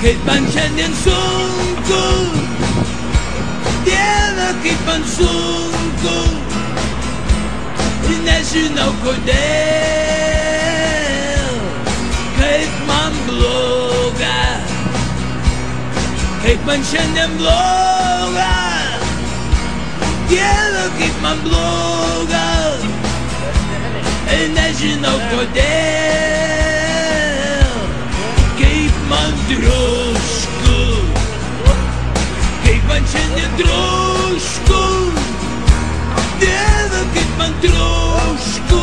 kaip man šiandien sunku, Dieve, kaip man sunku, nežinau kodėl, kaip man bloga, kaip man šiandien bloga, Dieve, kaip man bloga, nežinau kodėl, kaip man trošku, kaip man šiandien trošku, Dieve, kaip man trošku,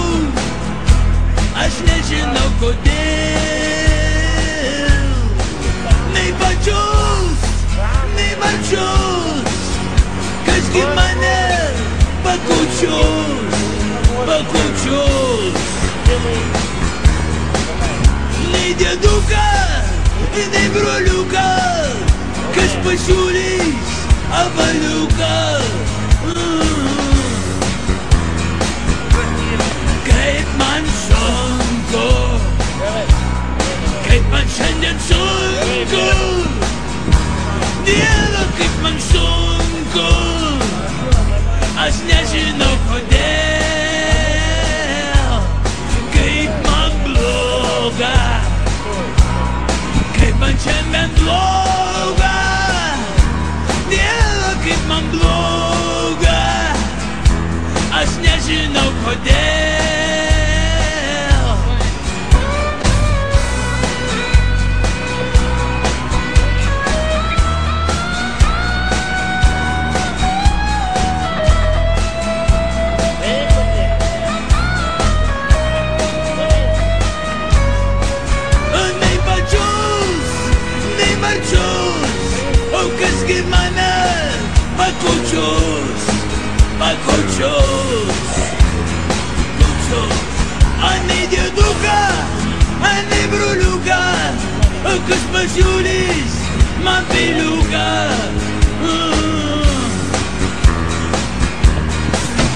aš nežinau kodėl, nei pačios, kasgi mane pakučios, nei dėduką, nei broliuką, kas pasiūlys avaliuką. Kaip man sunku, kaip man šiandien sunku, Dieve, kaip man sunku, aš nežinau kodėl, kaip man bloga, kaip man šiandien bloga, Dieve, kaip man bloga, aš nežinau kodėl. O kasgi mane pakučios, anei dėduką, anei broliuką, kas pasiūlys man peiliuką.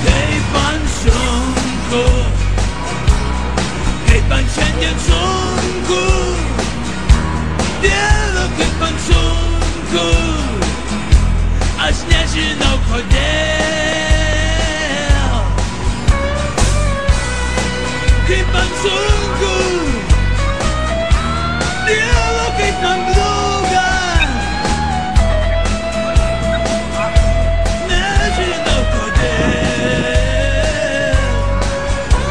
Kaip man sunku, kaip man šiandien sunku, Dieve, kaip man sunku, aš nežinau kodėl, kaip man sunku, Dieve, kaip man bloga, nežinau kodėl,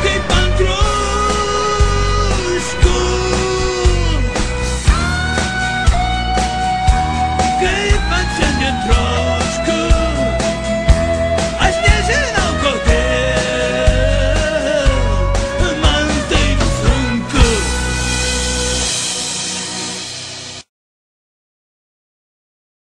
kaip man trošku, kaip man šiandien trošku.